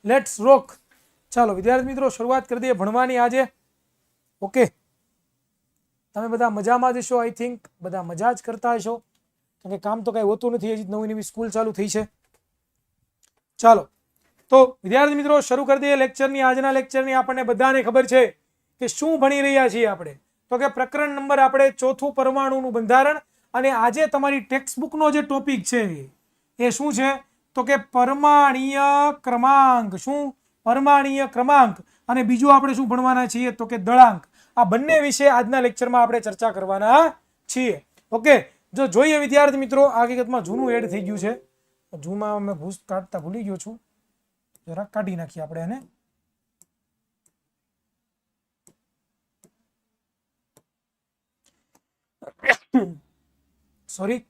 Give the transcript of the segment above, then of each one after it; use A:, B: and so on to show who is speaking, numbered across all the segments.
A: Let's રોક. ચાલો વિદ્યાર્થી મિત્રો શરૂઆત કરી દઈએ ભણવાની આજે. ઓકે, તમે બધા મજામાં જ હશો. આઈ થિંક બધા મજા જ કરતા હશો, કારણ કે કામ તો કાંઈ હોતું નથી, હજી નવી નવી સ્કૂલ ચાલુ થઈ છે. ચાલો તો વિદ્યાર્થી મિત્રો શરૂ કરી દઈએ લેક્ચરની. આજના લેક્ચરની આપણને બધાને ખબર છે કે શું ભણી રહ્યા છીએ આપણે, તો કે પ્રકરણ નંબર આપણે 4 પરમાણુનું બંધારણ. અને આજે તમારી ટેક્સ્ટબુકનો જે ટોપિક છે એ શું છે, તો કે પરમાણ્વીય ક્રમાંક. શું? પરમાણ્વીય ક્રમાંક. અને બીજું આપણે શું ભણવાના છીએ, તો કે દળાંક. આ બંને વિશે આજના લેક્ચરમાં આપણે ચર્ચા કરવાના છીએ. ઓકે, જો જોઈએ વિદ્યાર્થી મિત્રો, હકીકતમાં જૂનું એડ થઈ ગયું છે. જૂમાં મેં ભૂસ કાઢતા ભૂલી ગયો છું, જરાક કાઢી નાખીએ આપણે એને. સોરી.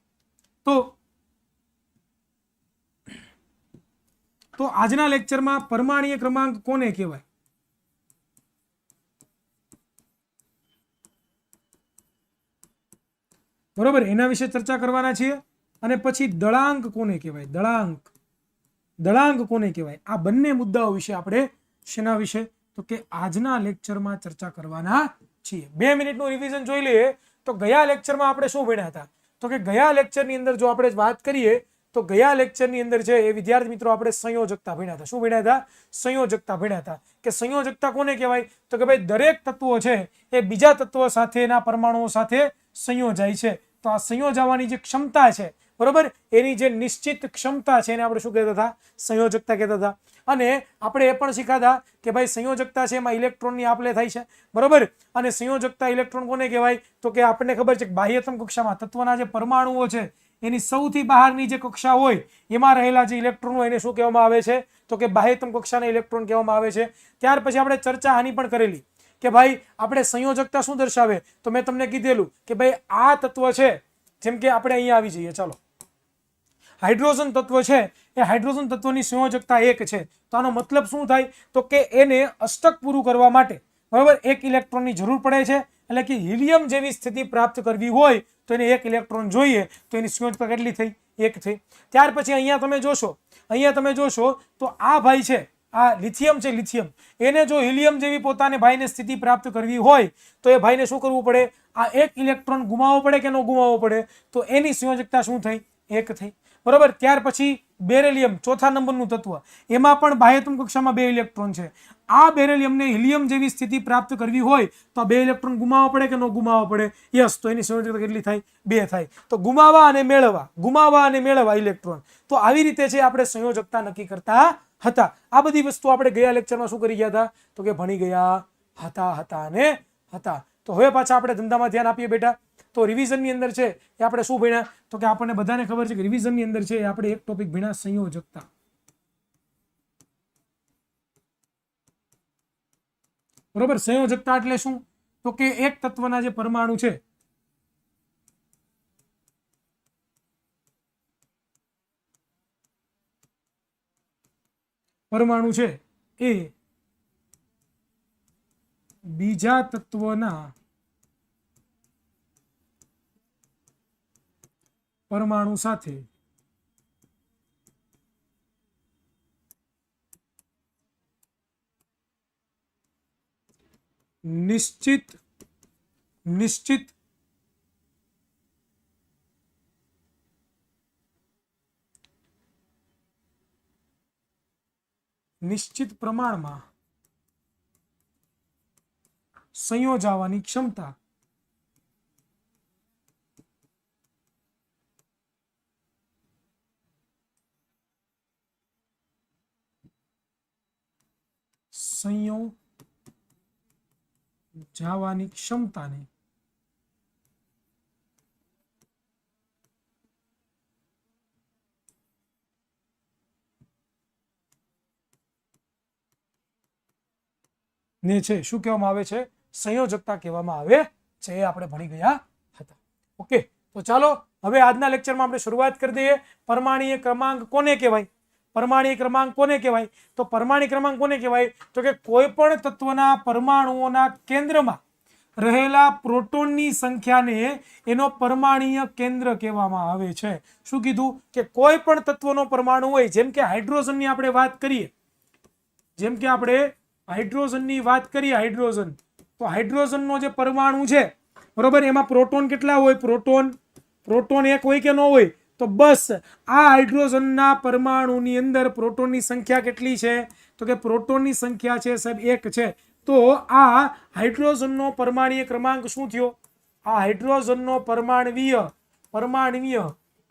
A: તો આજના લેક્ચરમાં પરમાણ્વીય ક્રમાંક કોને કહેવાય, બરોબર, એના વિશે ચર્ચા કરવાના છીએ. અને પછી દળાંક કોને કહેવાય, દળાંક કોને કહેવાય, આ બંને મુદ્દાઓ વિશે આપણે શેના વિશે, તો કે આજના લેક્ચરમાં ચર્ચા કરવાના છીએ. 2 મિનિટનું રિવિઝન જોઈ લઈએ. તો ગયા લેક્ચરમાં આપણે શું ભણ્યા હતા, તો કે ગયા લેક્ચરની અંદર જો આપણે વાત કરીએ તો ગયા લેક્ચરની અંદર છે એ વિદ્યાર્થી મિત્રો આપણે સંયોજકતા ભણ્યા હતા. શું ભણ્યા હતા? સંયોજકતા ભણ્યા હતા. કે સંયોજકતા કોને કહેવાય, તો કે ભાઈ દરેક તત્વો છે એ બીજા તત્વો સાથેના પરમાણુઓ સાથે સંયોજાય છે. તો આ સંયોજવાની જે ક્ષમતા છે, બરોબર, એની જે નિશ્ચિત ક્ષમતા છે એને આપણે શું કહેતા હતા? સંયોજકતા કહેતા હતા. અને આપણે એ પણ શીખાતા કે ભાઈ સંયોજકતા છે એમાં ઇલેક્ટ્રોનની આપ લે થાય છે, બરોબર. અને સંયોજકતા ઇલેક્ટ્રોન કોને કહેવાય, તો કે આપણને ખબર છે કે બાહ્યતમ કક્ષામાં તત્વના જે પરમાણુઓ છે એની સૌથી બહારની જે કક્ષા હોય એમાં રહેલા જે ઇલેક્ટ્રોન હોય એને શું કહેવામાં આવે છે, તો કે બાહ્યતમ કક્ષાના ઇલેક્ટ્રોન કહેવામાં આવે છે. ત્યાર પછી આપણે ચર્ચા આની પણ કરેલી કે ભાઈ આપણે સંયોજકતા શું દર્શાવે, તો મેં તમને કીધેલું કે ભાઈ આ તત્વ છે, જેમ કે આપણે અહીંયા આવી જઈએ, ચાલો, હાઇડ્રોજન તત્વ છે એ હાઇડ્રોજન તત્વની સંયોજકતા 1 છે. તો આનો મતલબ શું થાય, તો કે એને અષ્ટક પૂરું કરવા માટે, બરોબર, 1 ઇલેક્ટ્રોનની જરૂર પડે છે. એટલે કે હિલિયમ જેવી સ્થિતિ પ્રાપ્ત કરવી હોય તો એને 1 ઇલેક્ટ્રોન જોઈએ. તો એની સંયોજકતા કેટલી થઈ? 1 થઈ. ત્યાર પછી અહીંયા તમે જોશો તો આ ભાઈ છે, આ લિથિયમ છે, લિથિયમ, એને જો હિલિયમ જેવી પોતાને ભાઈને સ્થિતિ પ્રાપ્ત કરવી હોય તો એ ભાઈને શું કરવું પડે? આ 1 ઇલેક્ટ્રોન ગુમાવવો પડે કે ન ગુમાવવો પડે? તો એની સંયોજકતા શું થઈ? 1 થઈ, બરોબર. ત્યાર પછી બેરિલિયમ, 4થા નંબરનું તત્વ, એમાં પણ બાહ્યતમ કક્ષામાં 2 ઇલેક્ટ્રોન છે. આ બેરિલિયમને હિલિયમ જેવી સ્થિતિ પ્રાપ્ત કરવી હોય તો 2 ઇલેક્ટ્રોન ગુમાવવા પડે કે ન ગુમાવવા પડે? યસ. તો એની સંયોજકતા કેટલી થાય? 2 થાય. તો ગુમાવવા અને મેળવવા ઇલેક્ટ્રોન. તો આવી રીતે છે આપણે સંયોજકતા નક્કી કરતા હતા. આ બધી વસ્તુ આપણે ગયા લેક્ચરમાં શું કરી ગયા હતા, તો કે ભણી ગયા હતા. તો હવે પાછા આપણે ધંધામાં ધ્યાન આપીએ બેટા. તો રિવિઝનની અંદર છે એ આપણે શું ભણ્યા, તો કે આપણને બધાને ખબર છે કે રિવિઝનની અંદર છે આપણે એક ટોપિક ભણ્યા સંયોજકતા. બરોબર. સંયોજકતા એટલે શું, તો કે એક તત્વના જે પરમાણુ છે એ બીજા તત્વના પરમાણુ સાથે નિશ્ચિત પ્રમાણમાં સંયોજાવાની ક્ષમતા સંયોજાવાની ક્ષમતાને ને છે શું કહેવામાં આવે છે? સંયોજકતા કહેવામાં આવે છે. એ આપણે ભણી ગયા હતા. ઓકે, તો ચાલો હવે આજના લેક્ચરમાં આપણે શરૂઆત કરી દઈએ. પરમાણ્વીય ક્રમાંક કોને કહેવાય? પરમાણ્વીય ક્રમાંક કોને કહેવાય? તો પરમાણ્વીય ક્રમાંક કોને કહેવાય? તો કે કોઈ પણ તત્વના પરમાણુઓના કેન્દ્રમાં રહેલા પ્રોટોનની સંખ્યાને એનો પરમાણ્વીય કેન્દ્ર કહેવામાં આવે છે. શું કીધું? કે કોઈ પણ તત્વનો પરમાણુ હોય, જેમ કે હાઇડ્રોજનની આપણે વાત કરીએ જેમ કે આપણે હાઇડ્રોજનની વાત કરીએ, હાઇડ્રોજન, તો હાઇડ્રોજનનો જે પરમાણુ છે બરોબર, એમાં પ્રોટોન કેટલા હોય? પ્રોટોન એક હોય કે ન હોય? તો બસ આ હાઇડ્રોજનના પરમાણુની અંદર પ્રોટોનની સંખ્યા કેટલી છે? તો કે પ્રોટોનની સંખ્યા છે સાહેબ 1 છે. તો આ હાઇડ્રોજનનો પરમાણ્વીય ક્રમાંક શું થયો? આ હાઇડ્રોજનનો પરમાણ્વીય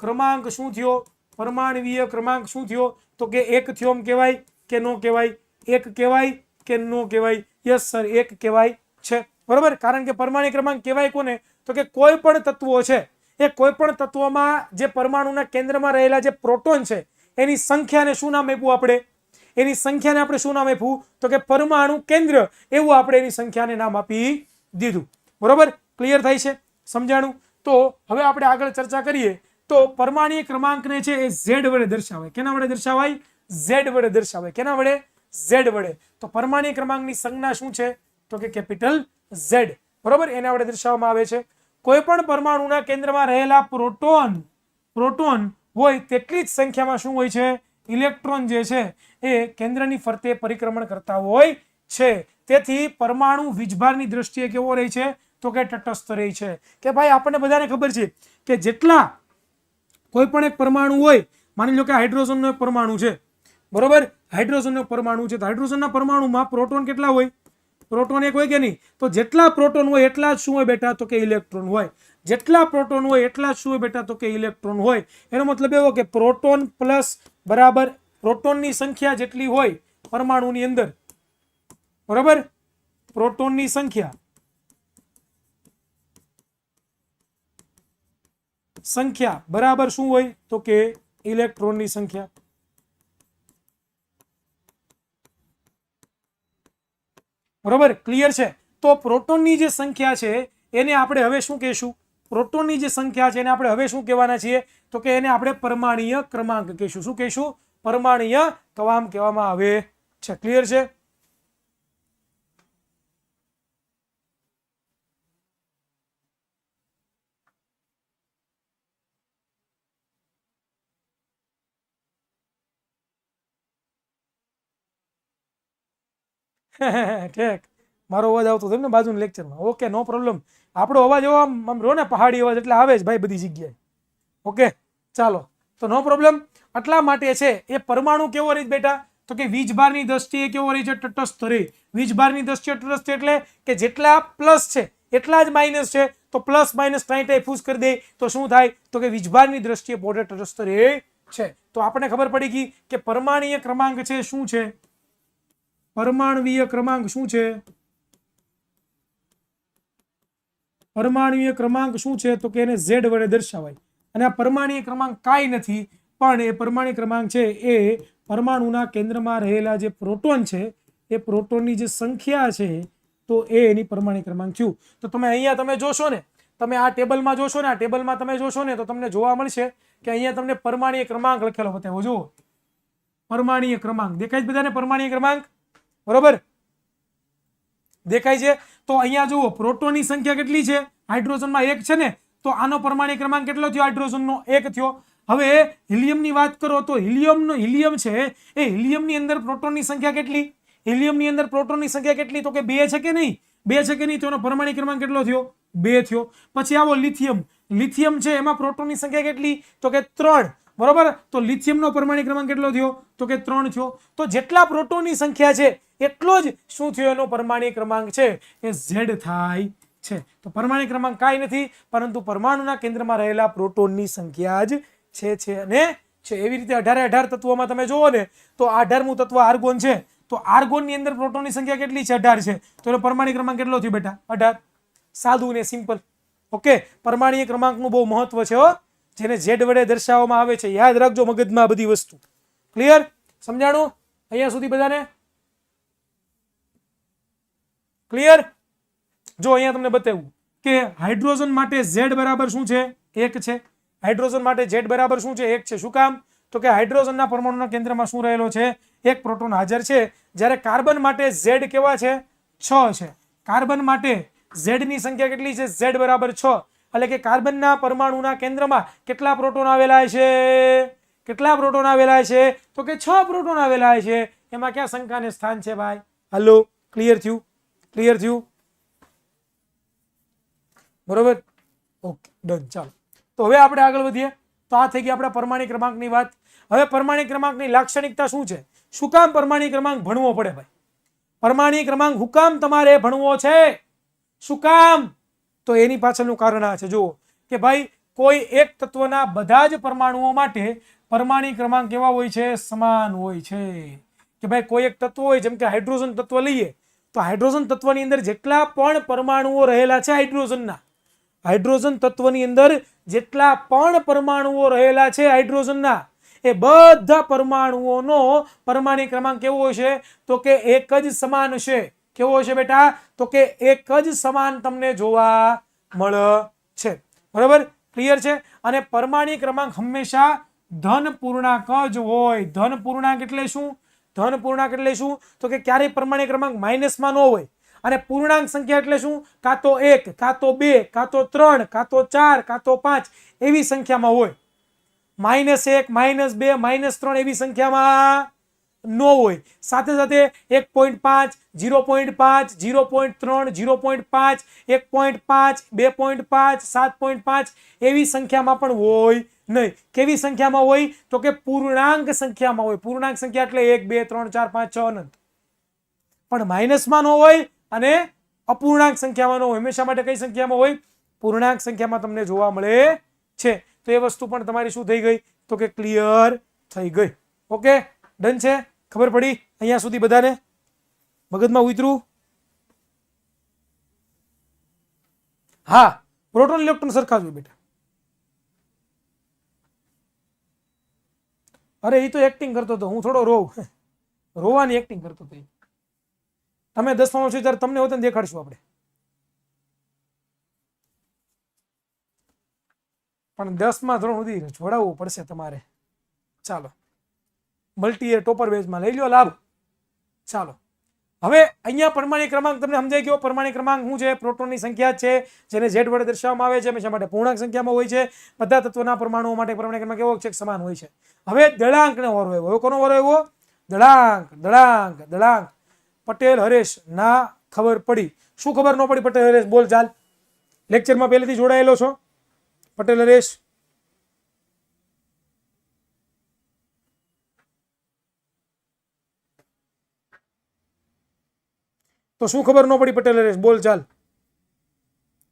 A: ક્રમાંક શું થયો? પરમાણ્વીય ક્રમાંક શું થયો? તો કે 1 થયો એમ કહેવાય કે ન કહેવાય? 1 કહેવાય કે ન કહેવાય? યસ સર, 1 કહેવાય છે બરોબર. કારણ કે પરમાણ્વીય ક્રમાંક કહેવાય કોને? તો કે કોઈ પણ તત્વો છે એ કોઈ પણ તત્વમાં જે પરમાણુના કેન્દ્રમાં રહેલા જે પ્રોટોન છે એની સંખ્યાને શું નામ આપ્યું આપણે? એની સંખ્યાને આપણે શું નામ આપ્યું? તો કે પરમાણુ કેન્દ્ર, એવું આપણે એની સંખ્યાને નામ આપી દીધું બરોબર. ક્લિયર થાય છે? સમજાણું? તો હવે આપણે આગળ ચર્ચા કરીએ. તો પરમાણ્વીય ક્રમાંકને છે એ Z વડે દર્શાવાય. કેના વડે દર્શાવાય? Z વડે દર્શાવાય. કેના વડે? Z વડે. તો પરમાણ્વીય ક્રમાંકની સંજ્ઞા શું છે? તો કે કેપિટલ Z બરોબર, એના વડે દર્શાવવામાં આવે છે. કોઈ પણ પરમાણુના કેન્દ્રમાં રહેલા પ્રોટોન હોય તેટલી જ સંખ્યામાં શું હોય છે? ઇલેક્ટ્રોન જે છે એ કેન્દ્રની ફરતે પરિક્રમણ કરતા હોય છે. તેથી પરમાણુ વીજભારની દ્રષ્ટિએ કેવો રહે છે? તો કે તટસ્થ રહે છે. કે ભાઈ આપણને બધાને ખબર છે કે જેટલા કોઈ પણ એક પરમાણુ હોય, માની લો કે હાઇડ્રોજનનો એક પરમાણુ છે બરોબર, હાઇડ્રોજનનો પરમાણુ છે, તો હાઇડ્રોજનના પરમાણુમાં પ્રોટોન કેટલા હોય? પ્રોટોન 1 હોય કે નહીં? તો જેટલા પ્રોટોન હોય એટલા જ શું હોય બેટા? તો કે ઇલેક્ટ્રોન હોય. જેટલા પ્રોટોન હોય એટલા જ શું હોય બેટા? તો કે ઇલેક્ટ્રોન હોય. એનો મતલબ એવો કે પ્રોટોન પ્લસ બરાબર પ્રોટોનની સંખ્યા જેટલી હોય પરમાણુની અંદર બરાબર, પ્રોટોનની સંખ્યા બરાબર શું હોય? તો કે ઇલેક્ટ્રોનની સંખ્યા. બરોબર, ક્લિયર છે? તો પ્રોટોનની જે સંખ્યા છે એને આપણે હવે શું કહેશું? પ્રોટોનની જે સંખ્યા છે એને આપણે હવે શું કહેવાના છીએ? તો કે એને આપણે પરમાણ્વીય ક્રમાંક કહીશું. શું કહીશું? પરમાણ્વીય ક્રમાંક કહેવામાં આવે છે. ક્લિયર છે? ઠીક, મારો અવાજ આવતો હતો ને બાજુના લેક્ચરમાં? ઓકે, નો પ્રોબ્લેમ. આપણો અવાજ એવો આમ રો ને પહાડી અવાજ એટલે આવે જ ભાઈ બધી જગ્યાએ. ઓકે ચાલો, તો નો પ્રોબ્લેમ. એટલા માટે છે એ પરમાણુ કેવો રહે બેટા? તો કે વીજભારની દ્રષ્ટિએ કેવો રહે છે? તટસ્થ રહે. વીજભારની દ્રષ્ટિએ તટસ્થ એટલે કે જેટલા પ્લસ છે એટલા જ માઇનસ છે, તો પ્લસ માઇનસ ફૂસ કરી દે તો શું થાય? તો કે વીજભારની દ્રષ્ટિએ પોતે તટસ્થ રહે છે. તો આપણને ખબર પડી ગઈ કે પરમાણ્વીય ક્રમાંક છે શું છે? પરમાણ્વીય ક્રમાંક શું છે? પરમાણ્વીય ક્રમાંક શું છે? તો કે એને Z વડે દર્શાવાય. અને આ પરમાણ્વીય ક્રમાંક કાંઈ નથી પણ એ પરમાણ્વીય ક્રમાંક છે એ પરમાણુના કેન્દ્રમાં રહેલા જે પ્રોટોન છે એ પ્રોટોનની જે સંખ્યા છે તો એ એની પરમાણ્વીય ક્રમાંક થયું. તો તમે અહીંયા તમે જોશો ને, તમે આ ટેબલમાં જોશો ને, આ ટેબલમાં તમે જોશો ને તો તમને જોવા મળશે કે અહીંયા તમને પરમાણ્વીય ક્રમાંક લખેલો બતાવો. જુઓ, પરમાણ્વીય ક્રમાંક દેખાય છે બધાને? પરમાણ્વીય ક્રમાંક બરોબર દેખાય છે? તો અહીંયા જુઓ, પ્રોટોનની સંખ્યા કેટલી છે? હાઇડ્રોજનમાં 1 છે ને, તો આનો પરમાણ્વીય ક્રમાંક કેટલો થયો? હાઇડ્રોજનનો 1 થયો. હવે હિલિયમની વાત કરો તો હિલિયમ છે એ હિલિયમની અંદર પ્રોટોનની સંખ્યા કેટલી? હિલિયમની અંદર પ્રોટોનની સંખ્યા કેટલી? તો કે 2 છે કે નહીં? 2 છે કે નહીં? તો એનો પરમાણ્વીય ક્રમાંક કેટલો થયો? 2 થયો. પછી આવો લિથિયમ છે, એમાં પ્રોટોનની સંખ્યા કેટલી? તો કે 3 બરોબર. તો લિથિયમનો પરમાણ્વીય ક્રમાંક કેટલો થયો? તો કે 3 થયો. તો જેટલા પ્રોટોનની સંખ્યા છે એટલો જ શું થયો? એનો પરમાણ્વીય ક્રમાંક છે એ Z થાય છે. તો પરમાણ્વીય ક્રમાંક કાંઈ નથી પરંતુ પરમાણુના કેન્દ્રમાં રહેલા પ્રોટોનની સંખ્યા જ છે અને છે. એવી રીતે 18 તત્વોમાં તમે જુઓ ને તો 18મું તત્વ આર્ગોન છે, તો આર્ગોનની અંદર પ્રોટોનની સંખ્યા કેટલી છે? 18 છે. તો એનો પરમાણ્વીય ક્રમાંક કેટલો થયો બેટા? 18. સાદું ને સિમ્પલ. ઓકે, પરમાણ્વીય ક્રમાંકનું બહુ મહત્વ છે હો, જેને Z વડે દર્શાવવામાં આવે છે. યાદ રાખજો મગજમાં બધી વસ્તુ. ક્લિયર? સમજાણું અહીંયા સુધી બધાને? ક્લિયર? જો અહીંયા તમને બતાવ્યું કે હાઇડ્રોજન માટે Z બરાબર શું છે? 1 છે. હાઇડ્રોજન માટે Z બરાબર શું છે? 1 છે. શું કામ? તો કે હાઇડ્રોજનના પરમાણુના કેન્દ્રમાં શું રહેલો છે? 1 પ્રોટોન હાજર છે. જ્યારે કાર્બન માટે Z કેવા છે? 6 છે. કાર્બન માટે Z ની સંખ્યા કેટલી છે? Z બરાબર 6. એટલે કે કાર્બનના પરમાણુના કેન્દ્રમાં કેટલા પ્રોટોન આવેલા છે? કેટલા પ્રોટોન આવેલા છે? તો કે 6 પ્રોટોન આવેલા છે. એમાં ક્યાં શંકાને સ્થાન છે ભાઈ? હલો, ક્લિયર થયું? ક્લિયર થયું? બરોબર, ઓકે, ડન. ચાલો, તો હવે આપણે આગળ વધીએ. તો આ થઈ ગઈ આપણા પરમાણિક ક્રમાંકની વાત. હવે પરમાણિક ક્રમાંકની લાક્ષણિકતા શું છે? શું કામ પરમાણિક ક્રમાંક ભણવો પડે ભાઈ? પરમાણિક ક્રમાંક હું કામ તમારે ભણવો છે? શું કામ? તો એની પાછળનું કારણ આ છે. જુઓ કે ભાઈ કોઈ એક તત્વના બધા જ પરમાણુઓ માટે પરમાણિક ક્રમાંક કેવા હોય છે? સમાન હોય છે. કે ભાઈ કોઈ એક તત્વ હોય, જેમ કે હાઇડ્રોજન તત્વ લઈએ, તો હાઇડ્રોજન તત્વની અંદર જેટલા પણ પરમાણુઓ રહેલા છે હાઇડ્રોજન તત્વની અંદર જેટલા પણ પરમાણુઓ રહેલા છે હાઇડ્રોજનના, એ બધા પરમાણુઓનો પરમાણિક ક્રમાંક કેવો હોય છે? તો કે એક જ સમાન છે. કેવો હોય છે બેટા? તો કે એક જ સમાન તમને જોવા મળે છે. બરાબર, ક્લિયર છે? અને પરમાણિક ક્રમાંક હંમેશા ધન પૂર્ણાંક જ હોય. ધન પૂર્ણાંક એટલે શું? ધન પૂર્ણાંક એટલે શું? તો કે ક્યારેય પરમાણિક ક્રમાંક માઇનસમાં ન હોય. અને પૂર્ણાંક સંખ્યા એટલે શું? કાં તો 1, કાં તો 2, કાં તો 3, કાં તો 4, કાં તો 5 એવી સંખ્યામાં હોય. -1, -2, -3 એવી સંખ્યામાં ન હોય. સાથે સાથે 1.5, 0.5, 0.3, 0.5, 1.5, 2.5, 7.5 એવી સંખ્યામાં પણ હોય નહીં. કેવી સંખ્યામાં હોય? તો કે પૂર્ણાંક સંખ્યામાં હોય. પૂર્ણાંક સંખ્યા એટલે 1, 2, 3, 4, 5, 6 અનંત. પણ માઇનસમાં ન હોય અને અપૂર્ણાંક સંખ્યામાં ન હોય. હંમેશા માટે કઈ સંખ્યામાં હોય? પૂર્ણાંક સંખ્યામાં તમને જોવા મળે છે. તો એ વસ્તુ પણ તમારી શું થઈ ગઈ? તો કે ક્લિયર થઈ ગઈ. ઓકે, ડન છે? ખબર પડી અહીંયા સુધી બધાને? મગજમાં ઉતર્યું? હા, પ્રોટોન ઇલેક્ટ્રોન સરખા જ હોય બેટા. અરે એ તો એક્ટિંગ કરતો હતો, હું થોડો રોવાની એક્ટિંગ કરતો હતો. તમે 10માં છો ત્યારે તમને હોતે દેખાડશું આપણે. પણ 10માં ધોરણ સુધી જોડાવવું પડશે તમારે. ચાલો, મલ્ટી યર ટોપર બેચમાં લઈ લો લાભ. ચાલો, હવે અહીંયા પરમાણિક ક્રમાંક તમને સમજાઈ ગયો. પરમાણિક ક્રમાંક શું છે? પ્રોટોનની સંખ્યા છે, જેને Z વડે દર્શાવવામાં આવે છે. હંમેશા માટે પૂર્ણાંક સંખ્યામાં હોય છે. બધા તત્વના પરમાણુઓ માટે પરમાણિક ક્રમાંક કેવો છે? સમાન હોય છે. હવે દળાંકનો વારો આવ્યો. હવે કોનો વારો આવ્યો? દળાંક. દળાંક, દળાંક. પટેલ હરેશ ના ખબર પડી. શું ખબર ન પડી પટેલ હરેશ? બોલ ચાલ. લેક્ચરમાં પહેલેથી જોડાયેલો છો પટેલ હરેશ? તો શું ખબર ન પડી પટેલ હરેશ? બોલ ચાલ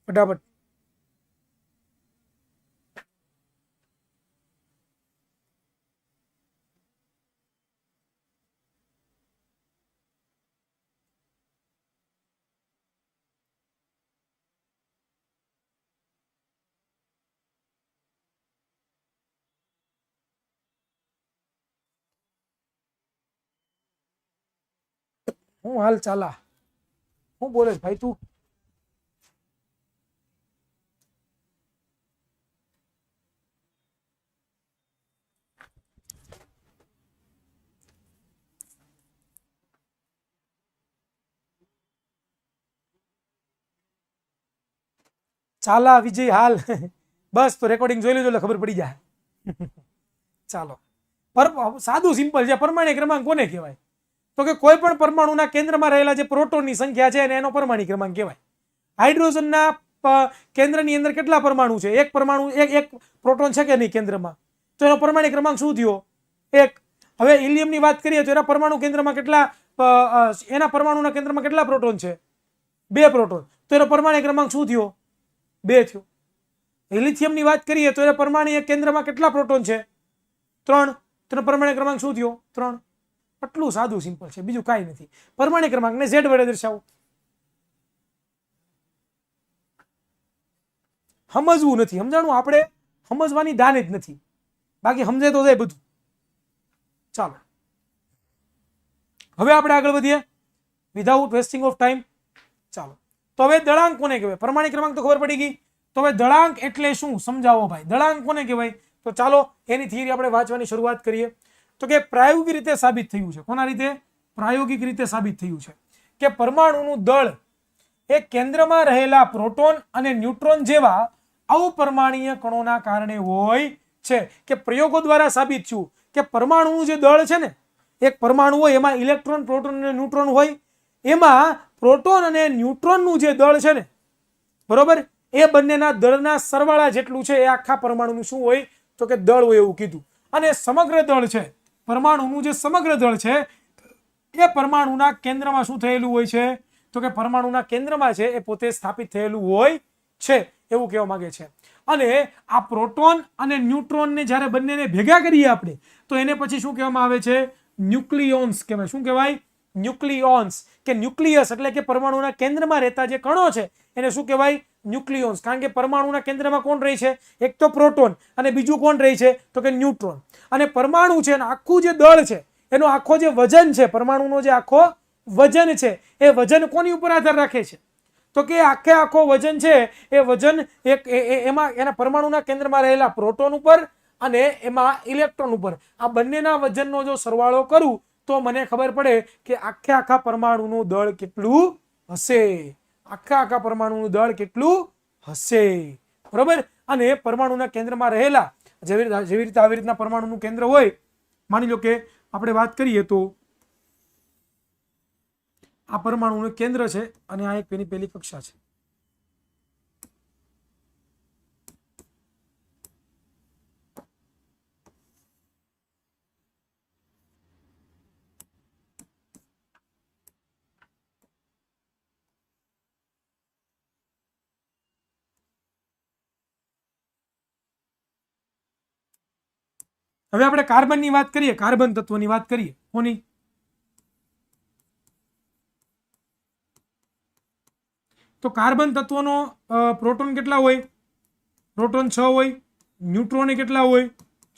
A: ફટાફટ. હું હાલ ચાલા? હું બોલે ભાઈ તું? ચાલા વિજય હાલ. બસ, તો રેકોર્ડિંગ જોઈ લેજો એટલે ખબર પડી જાય. ચાલો, સાદું સિમ્પલ છે. પરમાણિક ક્રમાંક કોને કહેવાય? તો કે કોઈ પણ પરમાણુના કેન્દ્રમાં રહેલા જે પ્રોટોનની સંખ્યા છે એને એનો પરમાણિક ક્રમાંક કહેવાય. હાઇડ્રોજનના કેન્દ્રની અંદર કેટલા પરમાણુ છે? એક પરમાણુ, એક પ્રોટોન છે કે નહીં કેન્દ્રમાં? તો એનો પરમાણિક ક્રમાંક શું થયો? 1. હવે હિલિયમની વાત કરીએ તો એના પરમાણુ કેન્દ્રમાં કેટલા, એના પરમાણુના કેન્દ્રમાં કેટલા પ્રોટોન છે? 2 પ્રોટોન. તો એનો પરમાણિક ક્રમાંક શું થયો? 2 થયો. લિથિયમની વાત કરીએ તો એના પરમાણુ કેન્દ્રમાં કેટલા પ્રોટોન છે? 3. તેનો પરમાણિક ક્રમાંક શું થયો? 3. આટલું સાદું સિમ્પલ છે, બીજું કાંઈ નથી. પરમાણિક ક્રમાંકને Z વડે દર્શાવો. સમજવું નથી, સમજાણું? આપણે સમજવાની દાન જ નથી, બાકી સમજાય તો જાય બધું. ચાલો, હવે આપણે આગળ વધીએ વિધાઉટ વેસ્ટિંગ ઓફ ટાઈમ. ચાલો, તો હવે દળાંક કોને કહેવાય? પરમાણિક ક્રમાંક તો ખબર પડી ગઈ. તો હવે દળાંક એટલે શું સમજાવો ભાઈ? દળાંક કોને કહેવાય? તો ચાલો એની થિયરી આપણે વાંચવાની શરૂઆત કરીએ. તો કે પ્રાયોગિક રીતે સાબિત થયું છે. કોના રીતે? પ્રાયોગિક રીતે સાબિત થયું છે કે પરમાણુનું દળ એ કેન્દ્રમાં રહેલા પ્રોટોન અને ન્યુટ્રોન જેવા અવપરમાણીય કણોના કારણે હોય છે. કે પ્રયોગો દ્વારા સાબિત થયું કે પરમાણુનું જે દળ છે ને એક પરમાણુ હોય એમાં ઇલેક્ટ્રોન, પ્રોટોન અને ન્યુટ્રોન હોય. એમાં પ્રોટોન અને ન્યુટ્રોનનું જે દળ છે ને, બરોબર, એ બંનેના દળના સરવાળા જેટલું છે એ આખા પરમાણુનું શું હોય તો કે દળ હોય એવું કીધું. અને સમગ્ર દળ છે, પરમાણુનું જે સમગ્ર દળ છે એ પરમાણુના કેન્દ્રમાં શું થયેલું હોય છે તો કે પરમાણુના કેન્દ્રમાં છે એ પોતે સ્થાપિત થયેલું હોય છે એવું કહેવા માંગે છે. અને આ પ્રોટોન અને ન્યુટ્રોનને જ્યારે બંનેને ભેગા કરીએ આપણે તો એને પછી શું કહેવામાં આવે છે? ન્યુક્લિયોન્સ કહેવાય. શું કહેવાય? ન્યુક્લિયોન્સ કે ન્યુક્લિયસ એટલે કે પરમાણુના કેન્દ્રમાં રહેતા જે કણો છે એને શું કહેવાય? ન્યુક્લિયોન્સ. કારણ કે પરમાણુના કેન્દ્રમાં કોણ રહે છે? એક તો પ્રોટોન અને બીજું કોણ રહે છે તો કે ન્યુટ્રોન. અને પરમાણુ છે એનું આખું જે દળ છે, એનો આખો જે વજન છે, પરમાણુનો જે આખો વજન છે, એ વજન કોની ઉપર આધાર રાખે છે તો કે આખો વજન છે એ વજન એમાં એના પરમાણુના કેન્દ્રમાં રહેલા પ્રોટોન ઉપર અને એમાં ઇલેક્ટ્રોન ઉપર, આ બંનેના વજનનો જો સરવાળો કરું તો મને ખબર પડે કે આખા પરમાણુનું દળ કેટલું હશે. આખા પરમાણુનું દળ કેટલું હશે, બરોબર. અને પરમાણુના કેન્દ્રમાં રહેલા જેવી રીતે આવી રીતના પરમાણુનું કેન્દ્ર હોય, માની લો કે આપણે વાત કરીએ તો આ પરમાણુનું કેન્દ્ર છે અને આ એક એની પહેલી કક્ષા છે. હવે આપણે કાર્બનની વાત કરીએ, કાર્બન તત્વની વાત કરીએ. કોની? તો કાર્બન તત્વનો પ્રોટોન કેટલા હોય? પ્રોટોન 6 હોય. ન્યુટ્રોન કેટલા હોય?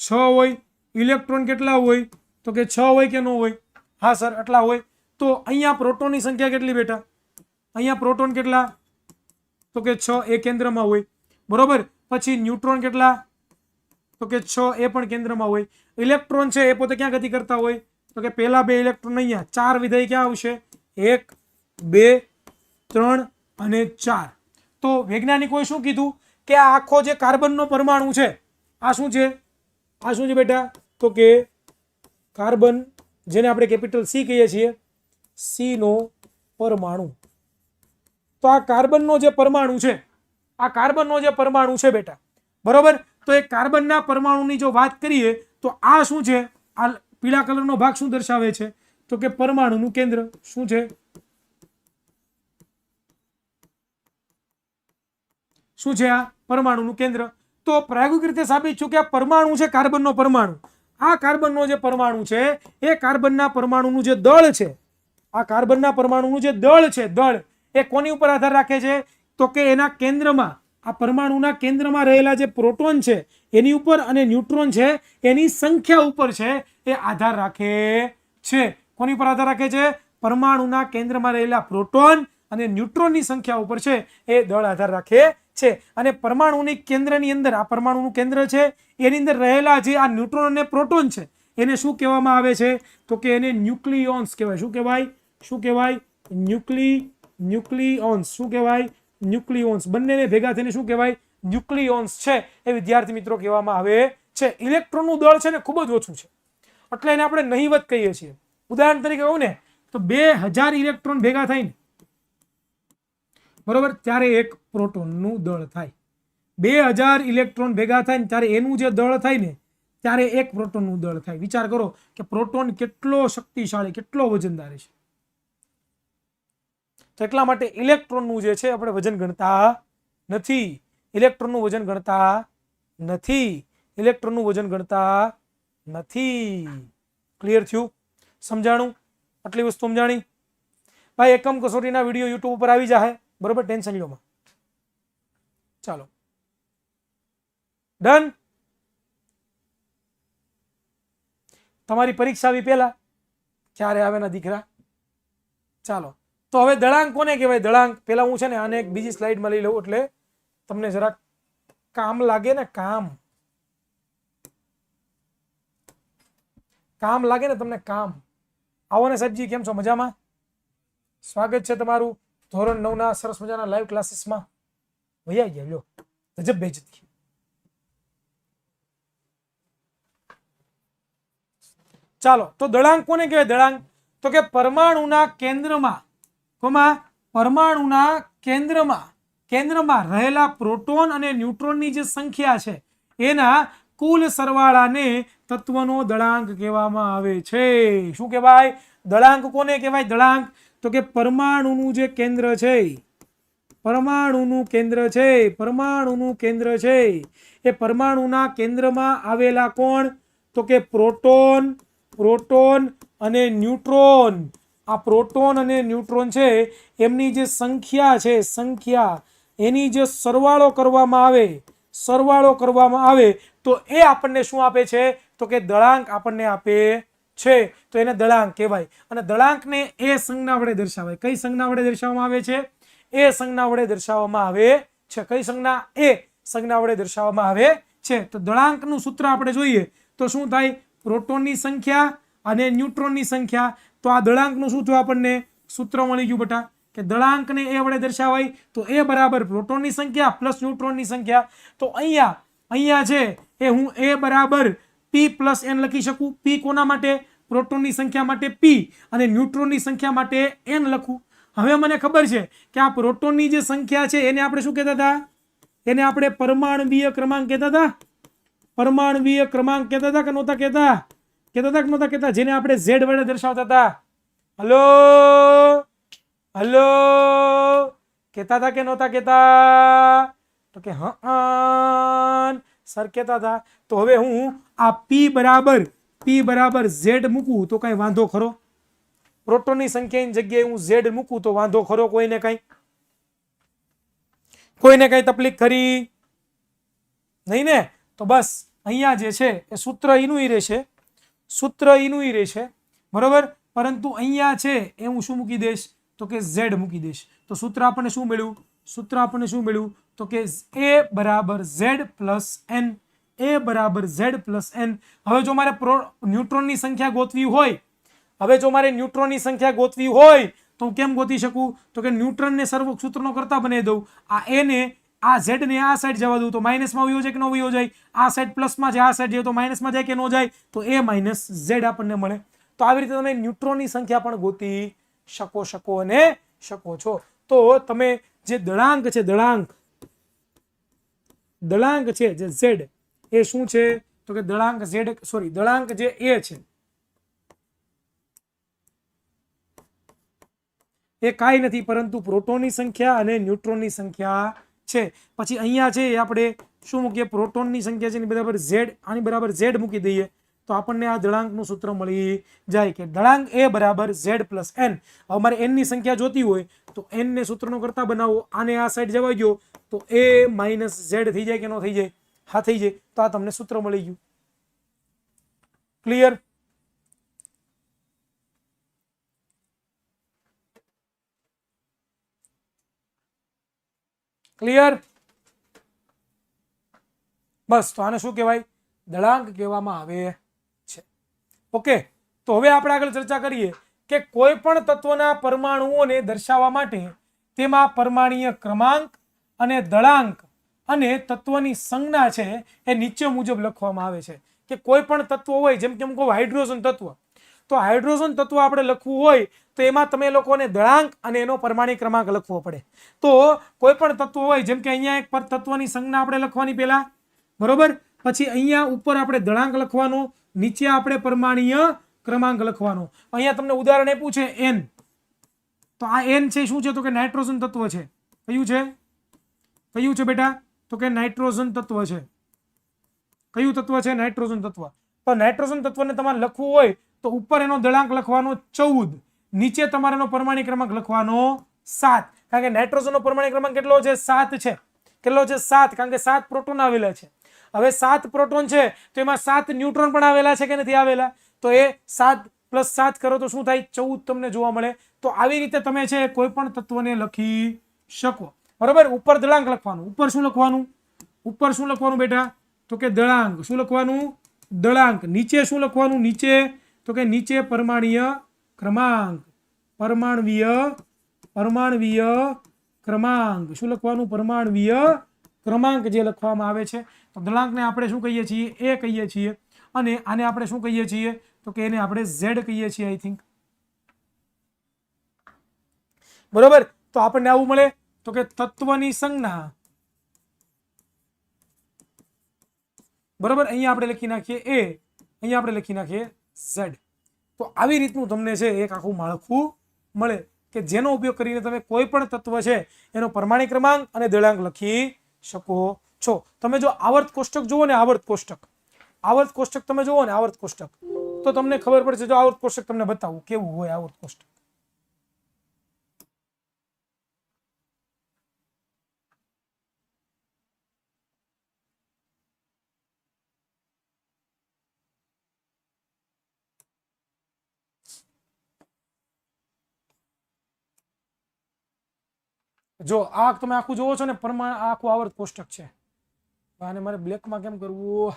A: 6 હોય. ઇલેક્ટ્રોન કેટલા હોય તો કે 6 હોય કે ન હોય? હા સર, આટલા હોય. તો અહીંયા પ્રોટોનની સંખ્યા કેટલી બેટા? અહીંયા પ્રોટોન કેટલા તો કે 6, એ કેન્દ્રમાં હોય, બરોબર. પછી ન્યુટ્રોન કેટલા તો કે 6, એ પણ કેન્દ્રમાં હોય. ઇલેક્ટ્રોન છે એ પોતે ક્યાં ગતિ કરતા હોય તો કે પહેલા 2 ઇલેક્ટ્રોન અહીંયા, 4 વિધેય ક્યાં આવશે? 1, 2, 3 અને 4. તો વૈજ્ઞાનિકોએ શું કીધું કે આ આખો જે કાર્બનનો પરમાણુ છે, આ શું છે? આ શું છે બેટા તો કે કાર્બન, જેને આપણે કેપિટલ C કહીએ છીએ, C નો પરમાણુ. તો આ કાર્બનનો જે પરમાણુ છે, આ કાર્બનનો જે પરમાણુ છે બેટા, બરોબર. તો એ કાર્બનના પરમાણુની જો વાત કરીએ તો આ શું છે? આ પીળા કલરનો ભાગ શું દર્શાવે છે તો કે પરમાણુનું કેન્દ્ર. શું છે? શું છે? આ પરમાણુનું કેન્દ્ર. તો પ્રાયોગિક રીતે સાબિત થયું કે આ પરમાણુ છે, કાર્બનનો પરમાણુ. આ કાર્બનનો જે પરમાણુ છે એ કાર્બનના પરમાણુનું જે દળ છે, આ કાર્બનના પરમાણુનું જે દળ છે, દળ એ કોની ઉપર આધાર રાખે છે તો કે એના કેન્દ્રમાં, આ પરમાણુના કેન્દ્રમાં રહેલા જે પ્રોટોન છે એની ઉપર અને ન્યુટ્રોન છે એની સંખ્યા ઉપર છે એ આધાર રાખે છે. કોની પર આધાર રાખે છે? પરમાણુના કેન્દ્રમાં રહેલા પ્રોટોન અને ન્યુટ્રોનની સંખ્યા ઉપર છે એ દળ આધાર રાખે છે. અને પરમાણુની કેન્દ્રની અંદર, આ પરમાણુનું કેન્દ્ર છે એની અંદર રહેલા જે આ ન્યુટ્રોન અને પ્રોટોન છે એને શું કહેવામાં આવે છે તો કે એને ન્યુક્લિયોન્સ કહેવાય. શું કહેવાય? શું કહેવાય? ન્યુક્લિયોન્સ. શું કહેવાય? ન્યુક્લિયોન્સ. બંનેને ભેગા થઈને શું કહેવાય? ન્યુક્લિયોન્સ છે એ વિદ્યાર્થી મિત્રો કહેવામાં આવે છે. ઇલેક્ટ્રોનનું દળ છે ને ખૂબ જ ઓછું છે એટલે એને આપણે નહિવત કહીએ છીએ. ઉદાહરણ તરીકે કહું ને તો 2000 ઇલેક્ટ્રોન ભેગા થઈને, બરોબર, ત્યારે એક પ્રોટોનનું દળ થાય. 2000 ઇલેક્ટ્રોન ભેગા થાય ને ત્યારે એનું જે દળ થાય ને ત્યારે એક પ્રોટોનનું દળ થાય. વિચાર કરો કે પ્રોટોન કેટલો શક્તિશાળી, કેટલો વજનદાર છે. તો એટલા માટે ઇલેક્ટ્રોનનું જે છે આપણે વજન ગણતા નથી. ઇલેક્ટ્રોનનું વજન ગણતા નથી. ઇલેક્ટ્રોનનું વજન ગણતા નથી. ક્લિયર થયું? સમજાણું? આટલી વસ્તુ સમજાણી? ભાઈ એકમ કસોટીના વિડીયો યુટ્યુબ ઉપર આવી જાય, બરોબર, ટેન્શન લો માં. ચાલો, ડન. તમારી પરીક્ષા આવી પહેલા ક્યારે આવે ના દીકરા? ચાલો, તો હવે દળાંક કોને કહેવાય? દળાંક પેલા હું છે ને આને એક બીજી સ્લાઇડમાં લઈ લઉં એટલે તમને જરાક કામ લાગે ને, કામ લાગે ને તમને, કામ. આવો ને સાહેબજી, કેમ છો? મજામાં? સ્વાગત છે તમારું ધોરણ 9 ના સરસ મજાના લાઈવ ક્લાસીસમાં. ભૈયા ગયા લ્યો, ગજબ બેજતી. ચાલો, તો દળાંક કોને કહેવાય? દળાંક તો કે પરમાણુના કેન્દ્રમાં પરમાણુના કેન્દ્રમાં રહેલા પ્રોટોન અને ન્યુટ્રોનની જે સંખ્યા છે એના કુલ સરવાળાને તત્વનો દળાંક કહેવામાં આવે છે. શું કહેવાય? દળાંક કોને કહેવાય? દળાંક તો કે પરમાણુનું જે કેન્દ્ર છે, પરમાણુનું કેન્દ્ર છે એ પરમાણુના કેન્દ્રમાં આવેલા કોણ? તો કે પ્રોટોન અને ન્યુટ્રોન. આ પ્રોટોન અને ન્યુટ્રોન છે એમની જે સંખ્યા છે, એની જે સરવાળો કરવામાં આવે તો એ આપણને શું આપે છે? તો કે દળાંક આપણને આપે છે. તો એને દળાંક કહેવાય. અને દળાંકને એ સંજ્ઞા વડે દર્શાવાય. કઈ સંજ્ઞા વડે દર્શાવવામાં આવે છે? એ સંજ્ઞા વડે દર્શાવવામાં આવે છે. કઈ સંજ્ઞા? એ સંજ્ઞા વડે દર્શાવવામાં આવે છે. તો દળાંકનું સૂત્ર આપણે જોઈએ તો શું થાય? પ્રોટોનની સંખ્યા અને ન્યુટ્રોનની સંખ્યા. તો આ દળાંકનું શું થયું? આપણને સૂત્ર મળી ગયું બેટા કે દળાંકને એ વડે દર્શાવાય તો એ બરાબર પ્રોટોનની સંખ્યા પ્લસ ન્યુટ્રોનની સંખ્યા. તો અહીંયા છે એ હું એ બરાબર p પ્લસ n લખી શકું. p કોના માટે? પ્રોટોનની સંખ્યા માટે p અને ન્યુટ્રોનની સંખ્યા માટે n લખું. હવે મને ખબર છે કે આ પ્રોટોનની જે સંખ્યા છે એને આપણે શું કહેતા હતા? એને આપણે પરમાણવીય ક્રમાંક કહેતા હતા. પરમાણવીય ક્રમાંક કહેતા હતા કે નહોતા કહેતા? જેને આપણે z વડે દર્શાવતા હતા. હલો, કહેતા હતા કે નહોતા કહેતા? તો કે હા સર કહેતા હતા. તો હવે હું આ p બરાબર z મૂકું તો કઈ વાંધો ખરો? પ્રોટોનની સંખ્યાની જગ્યાએ હું z મૂકું તો વાંધો ખરો? કોઈને કઈ તકલીફ ખરી? નહીં ને? તો બસ અહીંયા જે છે એ સૂત્ર એનું રહેશે, બરોબર. પરંતુ અહીંયા છે એ હું શું મૂકી દઈશ? તો કે z મૂકી દઈશ. તો સૂત્ર આપણને શું મળ્યું? તો કે a બરાબર z પ્લસ n. હવે જો મારે ન્યુટ્રોનની સંખ્યા ગોતવી હોય તો હું કેમ ગોતી શકું? તો કે ન્યુટ્રોનને સૂત્રનો કરતા બનાવી દઉં. આ a ને આ z ને આ સાઈડ જવા દઉં તો માઇનસમાં વયો જાય કે ન વયો જાય? આ સાઈડ પ્લસમાં છે, આ સાઈડ જાય તો માઇનસમાં જાય કે ન જાય? તો a માઇનસ z આપણને મળે. તો આવી રીતે તમે ન્યુટ્રોનની સંખ્યા પણ ગોતી શકો છો. તો તમે જે દળાંક છે જે z એ શું છે? તો કે દળાંક જે a છે એ કાંઈ નથી પરંતુ પ્રોટોનની સંખ્યા અને ન્યુટ્રોનની સંખ્યા છે. પછી અહીંયા છે આપણે શું મૂકીએ? પ્રોટોનની સંખ્યા છે એની બરાબર z, આની બરાબર z મૂકી દઈએ તો આપણને આ દળાંકનું સૂત્ર મળી જાય કે દળાંક a બરાબર z પ્લસ n. હવે મારે n ની સંખ્યા જોતી હોય તો n ને સૂત્રનો કરતા બનાવો. આને આ સાઈડ જવા ગયો તો a માઇનસ z થઈ જાય કે ન થઈ જાય? હા થઈ જાય. તો આ તમને સૂત્ર મળી ગયું. ક્લિયર? બસ. તો આને શું કહેવાય? દળાંક કહેવામાં આવે છે. ઓકે. તો હવે આપણે આગળ ચર્ચા કરીએ કે કોઈ પણ તત્વના પરમાણુઓને દર્શાવવા માટે તેમાં પરમાણ્વીય ક્રમાંક અને દળાંક અને તત્વની સંજ્ઞા છે એ નીચે મુજબ લખવામાં આવે છે. કે કોઈ પણ તત્વ હોય, જેમ કે હું કહું હાઇડ્રોજન તત્વ, તો હાઇડ્રોજન તત્વ આપણે લખવું હોય તો એમાં તમે લોકોને દળાંક અને એનો પરમાણ્વીય ક્રમાંક લખવો પડે. તો કોઈ પણ તત્વ હોય, જેમ કે અહીંયા એક તત્વની સંજ્ઞા આપણે લખવાની પહેલા, બરોબર. પછી અહીંયા ઉપર આપણે દળાંક લખવાનો, નીચે આપણે પરમાણ્વીય ક્રમાંક લખવાનો. અહીંયા તમને ઉદાહરણ આપ્યું છે n. તો આ n છે શું છે? તો કે નાઇટ્રોજન તત્વ છે. કયું છે બેટા? તો કે નાઇટ્રોજન તત્વ છે. કયું તત્વ છે? નાઇટ્રોજન તત્વ. તો નાઇટ્રોજન તત્વને તમારે લખવું હોય તો ઉપર એનો દળાંક લખવાનો 14, નીચે તમારે એનો પરમાણ્વીય ક્રમાંક લખવાનો 7. કારણ કે નાઇટ્રોજનનો પરમાણ્વીય ક્રમાંક કેટલો છે? 7 છે. કેટલો છે? 7. કારણ કે 7 પ્રોટોન આવેલા છે. હવે 7 પ્રોટોન છે તો એમાં 7 ન્યુટ્રોન પણ આવેલા છે કે નથી આવેલા? તો એ 7 + 7 કરો તો શું થાય? 14 તમને જોવા મળે. તો આવી રીતે તમે છે કોઈ પણ તત્વને લખી શકો, બરોબર. ઉપર દળાંક લખવાનું. ઉપર શું લખવાનું બેટા? તો કે દળાંક. શું લખવાનું? દળાંક. નીચે શું લખવાનું? નીચે તો કે નીચે પરમાણ્વીય ક્રમાંક. શું લખવાનું? પરમાણ્વીય ક્રમાંક જે લખવામાં આવે છે. તો દળાંકને આપણે શું કહીએ છીએ? એ કહીએ છીએ. અને આને આપણે શું કહીએ છીએ તો કે એને આપણે ઝેડ કહીએ છીએ આઈ થિંક, બરોબર. તો આપણને આવું મળે તો કે તત્વની સંજ્ઞા, બરોબર. અહીંયા આપણે લખી નાખીએ એ, અહીંયા આપણે લખી નાખીએ ઝેડ. તો આવી રીતનું તમને છે એક આખું માળખું મળે કે જેનો ઉપયોગ કરીને તમે કોઈ પણ તત્વ છે એનો પરમાણિક ક્રમાંક અને દળાંક લખી શકો છો. તમે જો આવર્ત કોષ્ટક જુઓ ને, આવર્ત કોષ્ટક તમે જુઓ ને, આવર્ત કોષ્ટક, તો તમને ખબર પડશે. જો આવર્ત કોષ્ટક તમને બતાવું કેવું હોય આવર્ત કોષ્ટક. જો આ તમે આખું જોવો છો ને, આખું આવર્ત કોષ્ટક છે. આને મારે બ્લેકમાં કેમ કરવું?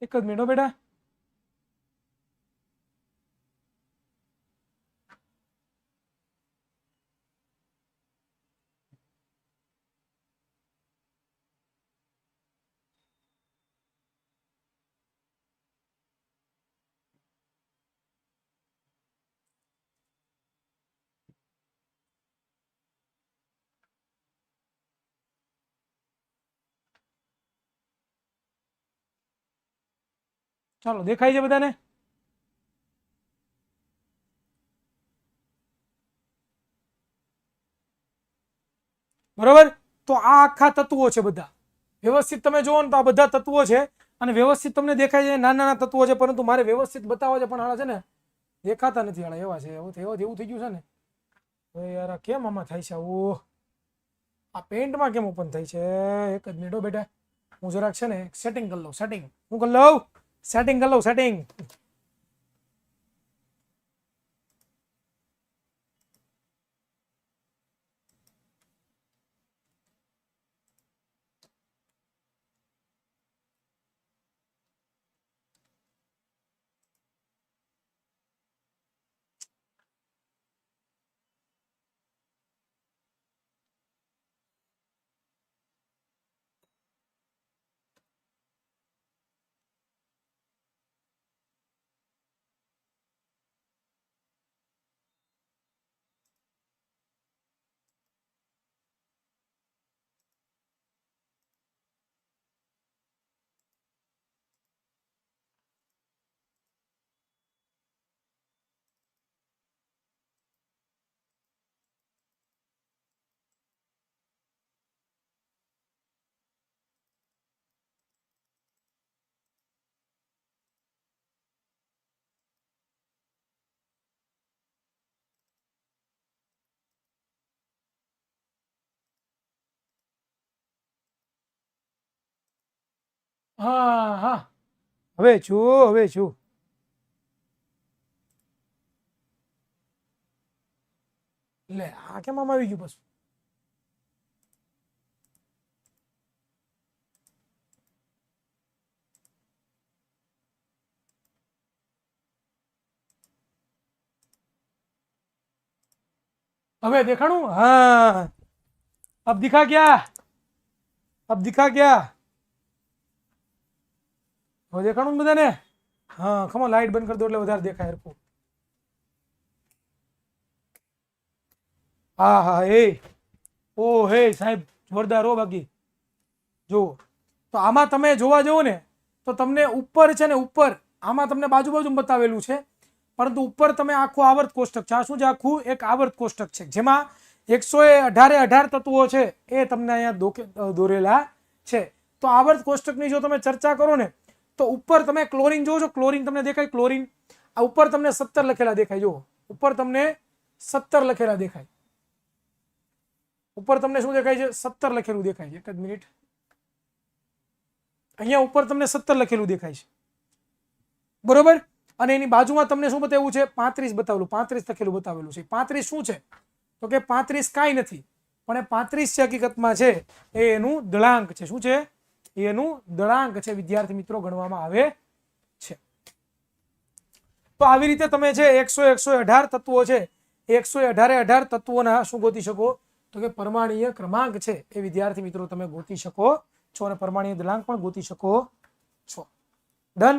A: એક જ મિનિટ બેટા. ચાલો, દેખાય છે બધાને? બરોબર. તો આ આખા તત્વો છે બધા. વ્યવસ્થિત તમે જુઓ ને તો આ બધા તત્વો છે અને વ્યવસ્થિત તમને દેખાય છે. નાના નાના તત્વો છે, પરંતુ મારે વ્યવસ્થિત બતાવવા છે, પણ આના છે ને દેખાતા નથી. આના એવા છે, એવું થઈ ગયું છે ને. યાર આ કેમ આમાં થાય છે આવું? આ પેન્ટમાં કેમ ઓપન થાય છે? એક જ મિનિટ બેટા, હું જરાક છે ને સેટિંગ કરી લઉં. હું કરી લઉં સેટિંગ. હા હા, હવે છું લે આ કેમ આમ આવી ગયું પાછું? હવે દેખાણું? हाँ अब दिखा क्या? अब दिखा क्या? હવે દેખાણું ને બધાને? હા ખમો લાઈટ બંધ કરી દો એટલે વધારે દેખાય હરખું. હા હા એ ઓ હે સાહેબ જોરદાર હો. બાકી જુઓ તો આમાં તમે જોવા જવો ને તો તમને ઉપર છે ને, ઉપર આમાં તમને બાજુ બાજુ બતાવેલું છે, પરંતુ ઉપર તમે આખું આવર્ત કોષ્ટક છે. આ શું છે? આખું એક આવર્ત કોષ્ટક છે જેમાં 118 તત્વો છે એ તમને અહીંયા દોરેલા છે. તો આવર્ત કોષ્ટકની જો તમે ચર્ચા કરો ને તો ઉપર તમે ક્લોરીન જોવો છો, ક્લોરીન તમને દેખાય? ક્લોરીન આ ઉપર તમને 17 લખેલા દેખાય. જુઓ ઉપર તમને 17 લખેલા દેખાય. ઉપર તમને શું દેખાય છે? 17 લખેલું દેખાય છે. એક જ મિનિટ, અહીંયા ઉપર તમને 17 લખેલું દેખાય છે, બરોબર? અને એની બાજુમાં તમને શું બતાવ્યું છે? 35 બતાવેલું, 35 લખેલું બતાવેલું છે. 35 શું છે? તો કે 35 કાંઈ નથી, પણ એ 35 છે હકીકતમાં છે એ એનું દળાંક છે. શું છે? એનું દળાંક છે વિદ્યાર્થી મિત્રો, ગણવામાં આવે છે. તો આવી રીતે તમે છે 118 તત્વો છે, 118 તત્વોના શું ગોતી શકો? તો કે પરમાણ્વીય ક્રમાંક છે એ વિદ્યાર્થી મિત્રો તમે ગોતી શકો છો, અને પરમાણ્વીય દળાંક પણ ગોતી શકો છો. ડન?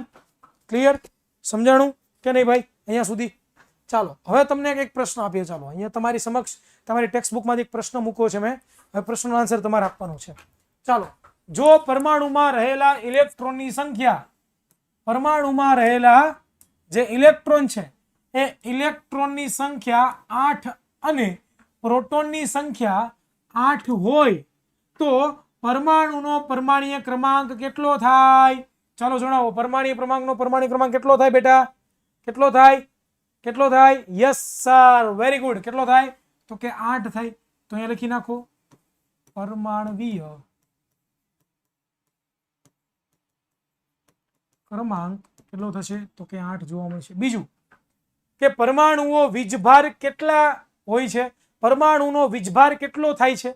A: ક્લિયર? સમજાણું કે નહીં ભાઈ અહીંયા સુધી? ચાલો હવે તમને એક પ્રશ્ન આપીએ. ચાલો અહીંયા તમારી સમક્ષ તમારી ટેક્સ્ટ બુકમાંથી એક પ્રશ્ન મૂક્યો છે મેં. હવે પ્રશ્નનો આન્સર તમારે આપવાનો છે. ચાલો, જો પરમાણુમાં રહેલા ઇલેક્ટ્રોનની સંખ્યા, પરમાણુમાં રહેલા જે ઇલેક્ટ્રોન છે એ ઇલેક્ટ્રોનની સંખ્યા 8 અને પ્રોટોનની સંખ્યા 8 હોય તો પરમાણુનો પરમાણ્વીય ક્રમાંક કેટલો થાય? ચાલો જણાવો. પરમાણ્વીય ક્રમાંક કેટલો થાય બેટા? કેટલો થાય? કેટલો થાય? Yes sir, very good. કેટલો થાય? તો કે 8 થાય. તો અહીંયા લખી નાખો પરમાણ્વીય ક્રમાંક કેટલો થશે? તો કે 8 જોવા મળશે. બીજું કે પરમાણુઓ વીજભાર કેટલા હોય છે? પરમાણુનો વીજભાર કેટલો થાય છે?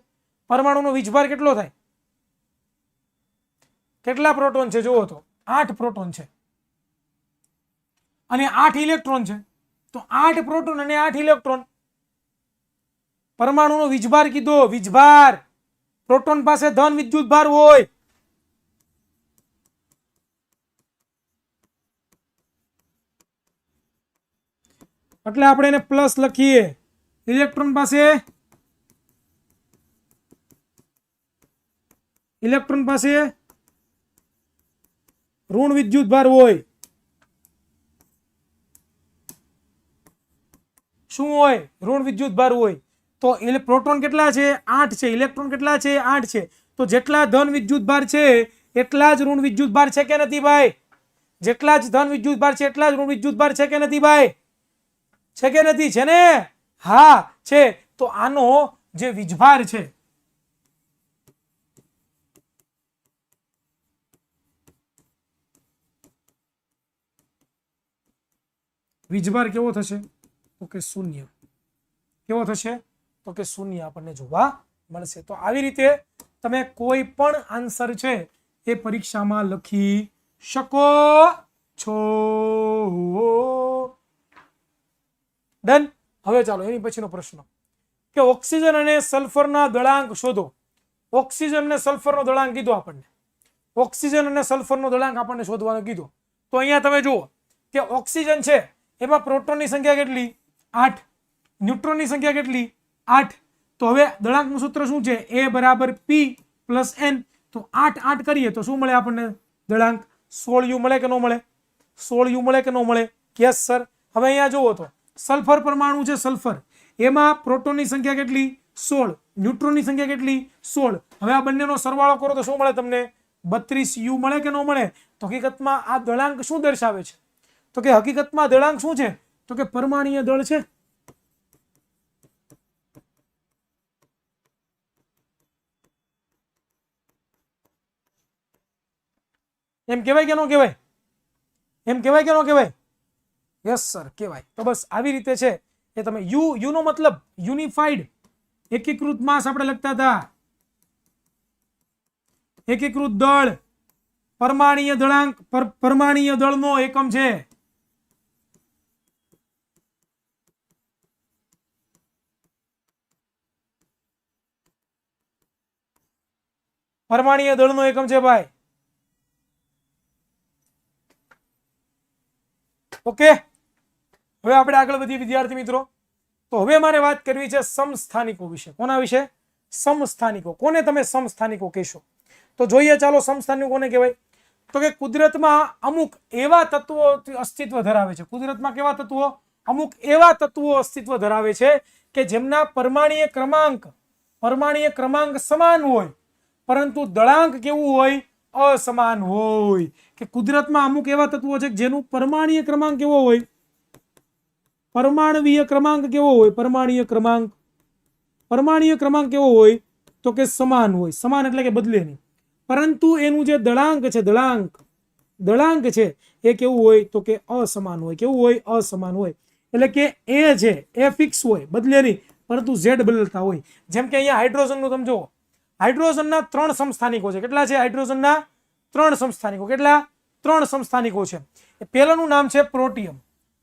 A: પરમાણુનો વીજભાર કેટલો થાય? કેટલા પ્રોટોન છે? જુઓ તો 8 પ્રોટોન છે અને 8 ઇલેક્ટ્રોન છે. તો 8 પ્રોટોન અને 8 ઇલેક્ટ્રોન. પરમાણુનો વીજભાર કીધો, વીજભાર. પ્રોટોન પાસે ધન વિદ્યુત ભાર હોય, એટલે આપણે એને પ્લસ લખીએ. ઇલેક્ટ્રોન પાસે ઋણ વિદ્યુત ભાર હોય. શું હોય? ઋણ વિદ્યુત ભાર હોય. તો પ્રોટોન કેટલા છે? 8 છે. ઇલેક્ટ્રોન કેટલા છે? 8 છે. તો જેટલા ધન વિદ્યુત ભાર છે એટલા જ ઋણ વિદ્યુત ભાર છે કે નથી ભાઈ? જેટલા જ ધન વિદ્યુત ભાર છે એટલા જ ઋણ વિદ્યુત ભાર છે કે નથી ભાઈ? છે કે નથી? છે ને? હા છે. તો આનો જે વીજભાર છે, વીજભાર કેવો થશે? તો કે 0. કેવો થશે? તો કે 0 આપણને જોવા મળશે. તો આવી રીતે તમે કોઈ પણ આન્સર છે એ પરીક્ષામાં લખી શકો છો. ડન? હવે ચાલો એની પછીનો પ્રશ્ન કે ઓક્સિજન અને સલ્ફરના દળાંક શોધો. ઓક્સિજન અને સલ્ફરનો દળાંક કીધો આપણને. ઓક્સિજન અને સલ્ફરનો દળાંક આપણને શોધવાનો કીધો. તો અહીંયા તમે જુઓ કે ઓક્સિજન છે એમાં પ્રોટોનની સંખ્યા કેટલી? 8. ન્યુટ્રોનની સંખ્યા કેટલી? 8. તો હવે દળાંકનું સૂત્ર શું છે? A બરાબર P પ્લસ N. તો 8 8 કરીએ તો શું મળે આપણને દળાંક? 16U મળે કે ન મળે? 16U મળે કે ન મળે? Yes sir. હવે અહીંયા જુઓ તો સલ્ફર પરમાણુ છે, સલ્ફર, એમાં પ્રોટોનની સંખ્યા કેટલી? 16. ન્યુટ્રોનની સંખ્યા કેટલી? 16. હવે આ બંનેનો સરવાળો કરો તો શું મળે તમને? 32U મળે કે ન મળે? તો હકીકતમાં આ દળાંક શું દર્શાવે છે? તો કે હકીકતમાં દળાંક શું છે? તો કે પરમાણ્વીય દળ છે. એમ કહેવાય કે ન કહેવાય? એમ કહેવાય કે ન કહેવાય? યસ સર, કહેવાય. તો બસ આવી રીતે છે એ તમે યુ નો મતલબ યુનિફાઈડ, એકીકૃત માસ આપણે લખતા હતા. એકીકૃત દળ, પરમાણ્વીય દળાંક, પરમાણ્વીય દળનો એકમ છે. પરમાણ્વીય દળનો એકમ છે ભાઈ. ઓકે, હવે આપણે આગળ વધીએ વિદ્યાર્થી મિત્રો. તો હવે મારે વાત કરવી છે સમસ્થાનિકો વિશે. કોના વિશે? સમસ્થાનિકો. કોને તમે સમસ્થાનિકો કહેશો? તો જોઈએ, ચાલો સમસ્થાનિકો કોને કહેવાય? તો કે કુદરતમાં અમુક એવા તત્વો અસ્તિત્વ ધરાવે છે. કુદરતમાં કેવા તત્વો? અમુક એવા તત્વો અસ્તિત્વ ધરાવે છે કે જેમના પરમાણ્વીય ક્રમાંક સમાન હોય, પરંતુ દળાંક કેવું હોય? અસમાન હોય. કે કુદરતમાં અમુક એવા તત્વો છે જેનું પરમાણ્વીય ક્રમાંક કેવો હોય? પરમાણ્વીય ક્રમાંક કેવો હોય? પરમાણ્વીય ક્રમાંક કેવો હોય? તો કે સમાન હોય. સમાન એટલે કે બદલે નહીં. પરંતુ એનું જે દળાંક છે, દળાંક છે એ કેવું હોય? તો કે અસમાન હોય. કેવું હોય? અસમાન હોય. એટલે કે એ છે એ ફિક્સ હોય, બદલે નહીં, પરંતુ ઝેડ બદલતા હોય. જેમ કે અહીંયા હાઇડ્રોજનનું તમે જુઓ, હાઇડ્રોજનના 3 સમસ્થાનિકો છે. કેટલા છે હાઇડ્રોજનના? 3 સમસ્થાનિકો. કેટલા? 3 સમસ્થાનિકો છે. પહેલાનું નામ છે પ્રોટિયમ.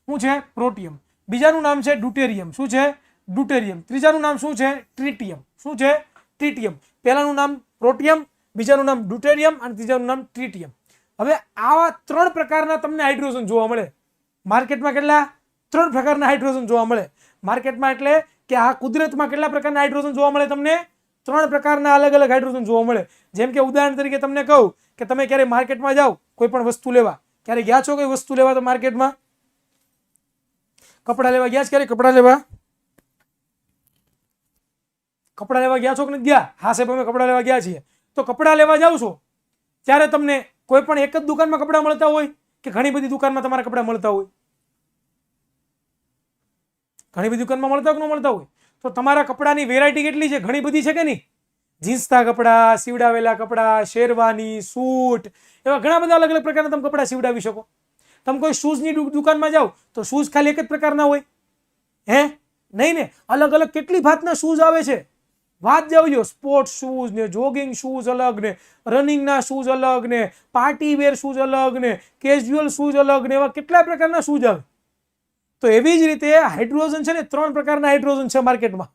A: શું છે? પ્રોટિયમ. બીજાનું નામ છે ડ્યુટેરિયમ. શું છે? ડ્યુટેરિયમ. ત્રીજાનું નામ શું છે? ટ્રિટિયમ. શું છે? ટ્રિટિયમ. પહેલાનું નામ પ્રોટિયમ, બીજાનું નામ ડ્યુટેરિયમ અને ત્રીજાનું નામ ટ્રિટિયમ. હવે આવા 3 પ્રકારના તમને હાઇડ્રોજન જોવા મળે માર્કેટમાં. કેટલા? 3 પ્રકારના હાઇડ્રોજન જોવા મળે માર્કેટમાં. એટલે કે આ કુદરતમાં કેટલા પ્રકારના હાઇડ્રોજન જોવા મળે તમને? 3 પ્રકારના અલગ અલગ હાઇડ્રોજન જોવા મળે. જેમ કે ઉદાહરણ તરીકે તમને કહું કે તમે ક્યારે માર્કેટમાં જાઓ કોઈ પણ વસ્તુ લેવા, ક્યારે ગયા છો કોઈ વસ્તુ લેવા? તો માર્કેટમાં કપડા લેવા ગયા છો? ક્યારે કપડા લેવા ગયા છો કે નથી ગયા? હા સાહેબ, અમે કપડા લેવા ગયા છીએ. તો કપડા લેવા જાવ છો ત્યારે તમને કોઈ પણ એક જ દુકાનમાં કપડા મળતા હોય કે ઘણી બધી દુકાનમાં તમારા કપડા મળતા હોય? ઘણી બધી દુકાનમાં મળતા કે ન મળતા હોય? તો તમારા કપડાની વેરાયટી કેટલી છે? ઘણી બધી છે કે નહીં? જીન્સના કપડા, સીવડાવેલા કપડા, શેરવાની, સૂટ, એવા ઘણા બધા અલગ અલગ પ્રકારના તમે કપડા સીવડાવી શકો. તમે કોઈ શૂઝની દુકાનમાં જાઓ તો શૂઝ ખાલી એક જ પ્રકારના હોય? નહીં ને, અલગ અલગ કેટલી ભાતના શૂઝ આવે છે. વાત જાવજો, સ્પોર્ટ્સ શૂઝ ને, જોગિંગ શૂઝ અલગ ને, રનિંગના શૂઝ અલગ ને, પાર્ટી વેર શૂઝ અલગ ને, કેઝ્યુઅલ શૂઝ અલગ ને, એવા કેટલા પ્રકારના શૂઝ આવે. તો એવી જ રીતે હાઇડ્રોજન છે ને, 3 પ્રકારના હાઇડ્રોજન છે માર્કેટમાં.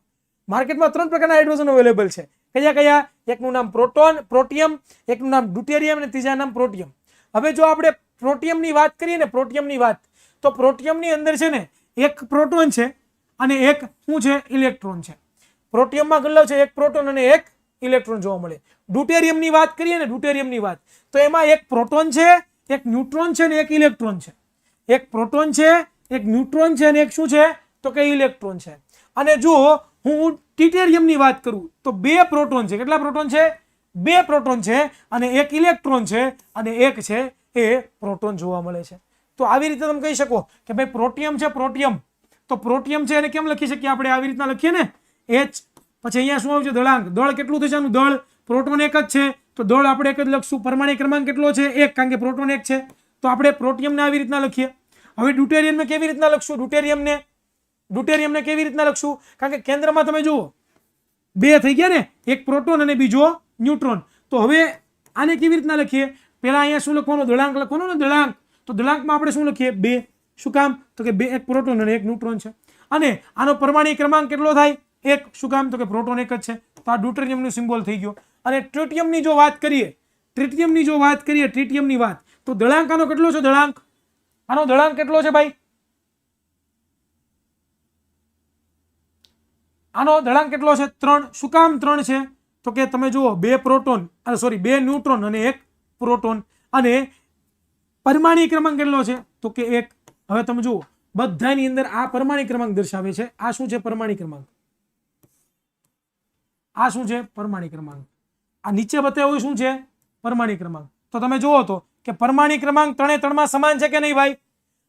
A: 3 પ્રકારના હાઇડ્રોજન અવેલેબલ છે. કયા કયા? એકનું નામ પ્રોટિયમ, એકનું નામ ડ્યુટેરિયમ અને ત્રીજાનું નામ ટ્રિટિયમ. હવે જો આપણે પ્રોટિયમની વાત કરીએ ને, તો પ્રોટિયમની અંદર છે ને એક પ્રોટોન છે અને એક શું છે? ઇલેક્ટ્રોન છે. પ્રોટિયમમાં કેટલો છે? એક પ્રોટોન અને એક ઇલેક્ટ્રોન જોવા મળે. ડ્યુટેરિયમની વાત કરીએ ને, તો એમાં એક પ્રોટોન છે, એક ન્યુટ્રોન છે અને એક ઇલેક્ટ્રોન છે. એક પ્રોટોન છે, એક ન્યુટ્રોન છે અને એક શું છે? તો કે ઇલેક્ટ્રોન છે. અને જો હું ટ્રિટિયમની વાત કરું તો 2 પ્રોટોન છે. કેટલા પ્રોટોન છે? 2 પ્રોટોન છે અને એક ઇલેક્ટ્રોન છે અને એક છે એ પ્રોટોન જોવા મળે છે. તો આવી રીતે તમે કહી શકો કે ભાઈ પ્રોટિયમ છે. તો પ્રોટિયમ છે એને કેમ લખી શકીએ આપણે? આવી રીતના લખીએ ને, H. પછી અહીંયા શું આવશે? દળાંક. દળ કેટલું થશે આનું? દળ, પ્રોટોન એક જ છે તો દળ આપણે એક જ લખશું. પરમાણ્વીય ક્રમાંક કેટલો છે? 1, કારણ કે પ્રોટોન 1 છે. તો આપણે પ્રોટિયમને આવી રીતના લખીએ. હવે ડ્યુટેરિયમને કેવી રીતના લખશું? ડ્યુટેરિયમને કેવી રીતના લખશું? કારણ કે કેન્દ્રમાં તમે જુઓ 2 થઈ ગયા ને, એક પ્રોટોન અને બીજો ન્યુટ્રોન. તો હવે આને કેવી રીતના લખીએ? પહેલા અહીંયા શું લખવાનું? દળાંક લખવાનો ને, દળાંક. તો દળાંકમાં આપણે શું લખીએ? 2. શું કામ? તો કે 2, એક પ્રોટોન અને એક ન્યુટ્રોન છે. અને આનો પરમાણ્વીય ક્રમાંક કેટલો થાય? 1. શું કામ? તો કે પ્રોટોન એક જ છે. તો આ ડ્યુટેરિયમનું સિમ્બોલ થઈ ગયો. અને ટ્રિટિયમની જો વાત કરીએ, તો દળાંક આનો કેટલો છે? આનો દળાંક કેટલો છે ભાઈ? આનો દળાંક કેટલો છે? 3. શું કામ 3 છે? તો કે તમે જુઓ 2 ન્યુટ્રોન અને 1 પ્રોટોન. અને પરમાણ્વીય ક્રમાંક કેટલો છે? તો કે 1. હવે તમે જુઓ બધાની અંદર આ પરમાણ્વીય ક્રમાંક દર્શાવે છે. આ શું છે? પરમાણ્વીય ક્રમાંક. આ શું છે? પરમાણ્વીય ક્રમાંક. આ નીચે બતાવ્યું શું છે? પરમાણ્વીય ક્રમાંક. તો તમે જુઓ તો કે પરમાણ્વીય ક્રમાંક 3 માં સમાન છે કે નહીં ભાઈ?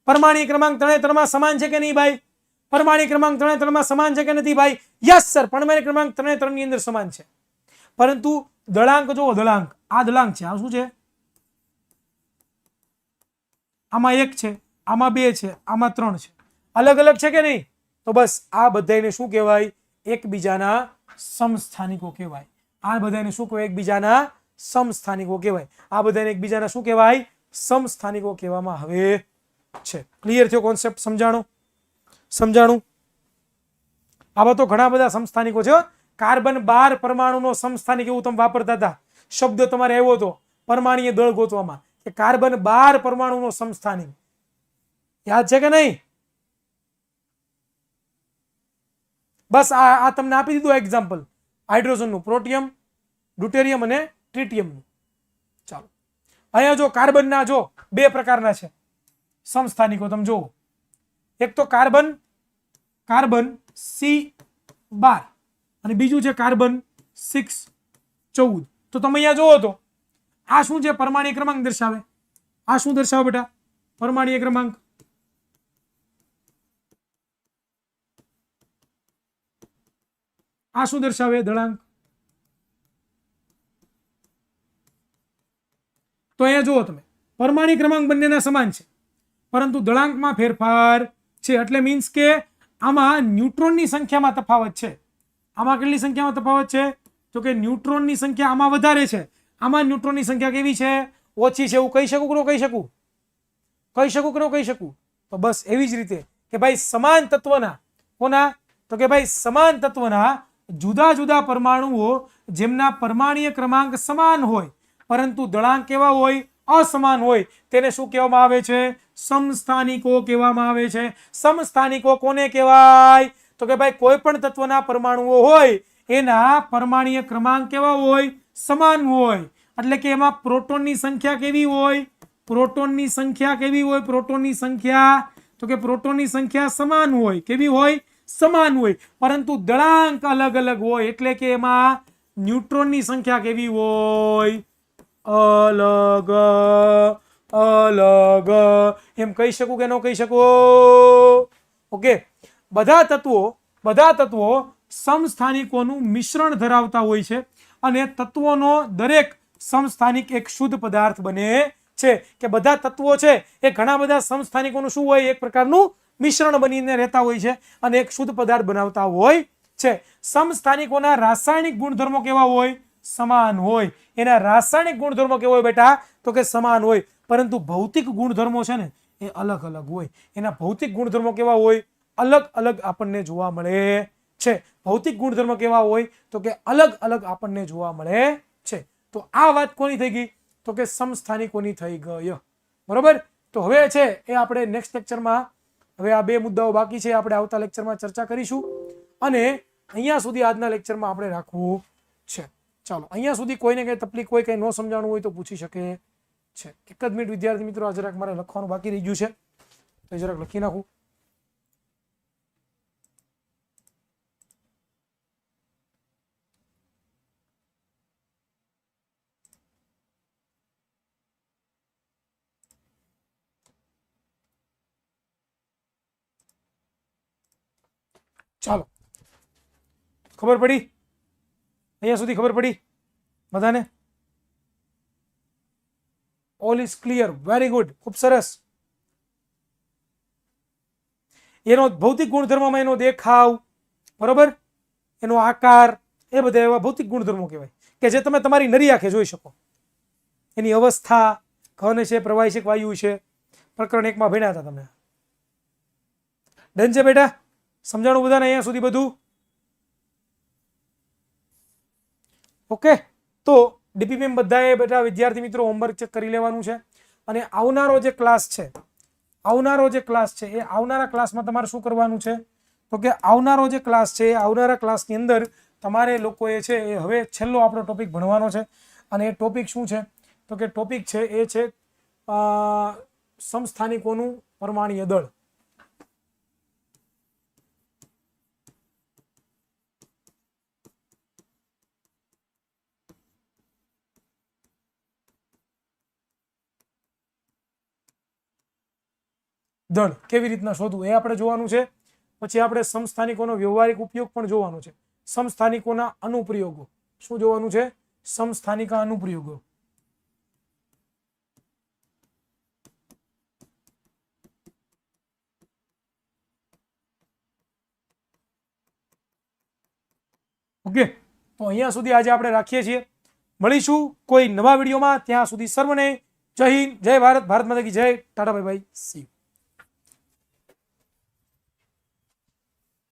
A: પરમાણ્વીય ક્રમાંક 3 માં સમાન છે કે નહીં ભાઈ? પરમાણ્વીય ક્રમાંક 3 માં સમાન છે કે નથી ભાઈ? યસ સર, પરમાણ્વીય ક્રમાંક 3 ની અંદર સમાન છે. પરંતુ દળાંક જુઓ, દળાંક. આ દળાંક છે. આ શું છે? આમાં 1 છે, આમાં 2 છે, આમાં 3 છે. અલગ અલગ છે કે નહીં? તો બસ આ બધાને શું કહેવાય? એકબીજાના સમસ્થાનિકો કહેવાય. આ બધાને શું કહેવાય? એકબીજાના સમસ્થાનિકો કહેવાય. આ બધાને એકબીજાના શું કહેવાય? સમસ્થાનિકો કહેવામાં આવે છે. ક્લિયર થયો કોન્સેપ્ટ? સમજાણું? આવા તો ઘણા બધા સમસ્થાનિકો છે. કાર્બન 12 પરમાણુનો સમસ્થાનિક એવું તમે વાપરતા હતા. શબ્દ તમારે આવ્યો હતો પરમાણ્વીય દળ ગોતવામાં કે કાર્બન 12 પરમાણુનો સમસ્થાનિક. યાદ છે કે નહીં? બસ આ તમને આપી દીધું એક્ઝામ્પલ હાઇડ્રોજનનું, પ્રોટિયમ, ડ્યુટેરિયમ અને ટ્રિટિયમનું. ચાલો અહીંયા જો કાર્બનના જો 2 પ્રકારના છે સમસ્થાનિકો. તમે જુઓ, એક તો કાર્બન C12 અને બીજું છે કાર્બન 614. તો તમે અહીંયા જુઓ તો આ શું છે? પરમાણ્વીય ક્રમાંક દર્શાવે. આ શું દર્શાવે બેટા? પરમાણ્વીય ક્રમાંક. આ શું દર્શાવે? દળાંક. તો અહીંયા જુઓ તમે, પરમાણ્વીય ક્રમાંક બંનેના સમાન છે પરંતુ દળાંકમાં ફેરફાર છે. એટલે મીન્સ કે આમાં ન્યુટ્રોનની સંખ્યામાં તફાવત છે. આમાં કેટલી સંખ્યામાં તફાવત છે? તો કે ન્યુટ્રોનની સંખ્યા આમાં વધારે છે, આમાં ન્યુટ્રોનની સંખ્યા કેવી છે? ઓછી છે. એવું કહી શકું કે ન કહી શકું? કહી શકું? તો બસ એવી જ રીતે કે ભાઈ સમાન તત્વના કોના? તો કે ભાઈ સમાન તત્વના જુદા જુદા પરમાણુઓ જેમના પરમાણ્વીય ક્રમાંક સમાન હોય પરંતુ દળાંક કેવા હોય? અસમાન હોય, તેને શું કહેવામાં આવે છે? સમસ્થાનિકો કહેવામાં આવે છે. સમસ્થાનિકો કોને કહેવાય? તો કે ભાઈ કોઈ પણ તત્વના પરમાણુઓ હોય એના પરમાણ્વીય ક્રમાંક કેવા હોય? સમાન હોય. એટલે કે એમાં પ્રોટોનની સંખ્યા કેવી હોય? પ્રોટોનની સંખ્યા કેવી હોય? પ્રોટોનની સંખ્યા તો કે પ્રોટોનની સંખ્યા સમાન હોય. કેવી હોય? સમાન હોય. પરંતુ દળાંક અલગ અલગ હોય. એટલે કે એમાં ન્યુટ્રોનની સંખ્યા કેવી હોય? અલગ. એમ કહી શકું કે ન કહી શકું? ઓકે. બધા તત્વો સમસ્થાનિકોનું મિશ્રણ ધરાવતા હોય છે અને તત્વોનો દરેક સમસ્થાનિક એક શુદ્ધ પદાર્થ બને છે. કે બધા તત્વો છે એ ઘણા બધા સમસ્થાનિકોનું શું હોય? એક પ્રકારનું મિશ્રણ બનીને રહેતા હોય છે અને એક શુદ્ધ પદાર્થ બનાવતા હોય છે. સમસ્થાનિકોના રાસાયણિક ગુણધર્મો કેવા હોય? સમાન હોય. એના રાસાયણિક ગુણધર્મો કેવા હોય બેટા? તો કે સમાન હોય. પરંતુ ભૌતિક ગુણધર્મો છે ને એ અલગ અલગ હોય. એના ભૌતિક ગુણધર્મો કેવા હોય? અલગ અલગ આપણને જોવા મળે છે. ભૌતિક ગુણધર્મો કેવા હોય? તો કે અલગ અલગ આપણને જોવા મળે છે. તો આ વાત કોની થઈ ગઈ? તો કે સમસ્થાનિકોની થઈ ગઈ. બરોબર. તો હવે છે એ આપણે નેક્સ્ટ લેક્ચરમાં, હવે આ 2 મુદ્દાઓ બાકી છે, આપણે આવતા લેક્ચરમાં ચર્ચા કરીશું અને અહીંયા સુધી આજના લેક્ચરમાં આપણે રાખવું છે. ચાલો, અહીંયા સુધી કોઈને કંઈ તકલીફ હોય, કંઈ ન સમજાણું હોય તો પૂછી શકે છે. એક જ મિનિટ વિદ્યાર્થી મિત્રો, આ જરાક મારે લખવાનું બાકી રહી ગયું છે તો જરાક લખી નાખું. ચાલો, ખબર પડી? અહીંયા સુધી ખબર પડી બધાને? All is clear. Very good. ખૂબ સરસ. એનો ભૌતિક ગુણધર્મમાં એનો દેખાવ, બરોબર, એનો આકાર, એ બધા એવા ભૌતિક ગુણધર્મો કહેવાય કે જે તમે તમારી નરી આંખે જોઈ શકો. એની અવસ્થા, ઘન છે, પ્રવાહી છે, વાયુ છે, પ્રકરણ 1 માં ભણ્યા હતા તમે. ડન છે બેટા? સમજાણું બધાને અહીંયા સુધી બધું? ઓકે. તો ડીપીપીએમ બધાએ બેટા વિદ્યાર્થી મિત્રો હોમવર્ક ચેક કરી લેવાનું છે અને આવનારો જે ક્લાસ છે એ આવનારા ક્લાસમાં તમારે શું કરવાનું છે? તો કે આવનારો જે ક્લાસ છે, આવનારા ક્લાસની અંદર તમારે લોકોએ છે એ હવે છેલ્લો આપણો ટોપિક ભણવાનો છે અને એ ટોપિક શું છે? તો કે ટોપિક છે એ છે સમસ્થાનિકોનું પરમાણ્વીય દળ. દળ કેવી રીતના શોધવું એ આપણે જોવાનું છે. પછી આપણે સમસ્થાનિકોનો વ્યવહારિક ઉપયોગ પણ જોવાનો છે. સમસ્થાનિકોના અનુપ્રયોગો શું જોવાનું છે? સમસ્થાનિકા અનુપ્રયોગો. ઓકે, તો અહીંયા સુધી આજે આપણે રાખીએ છીએ. મળીશું કોઈ નવા વિડીયોમાં. ત્યાં સુધી સર્વને જય હિન્દ, જય ભારત, ભારત માતા કી જય. Tata bye bye, C you.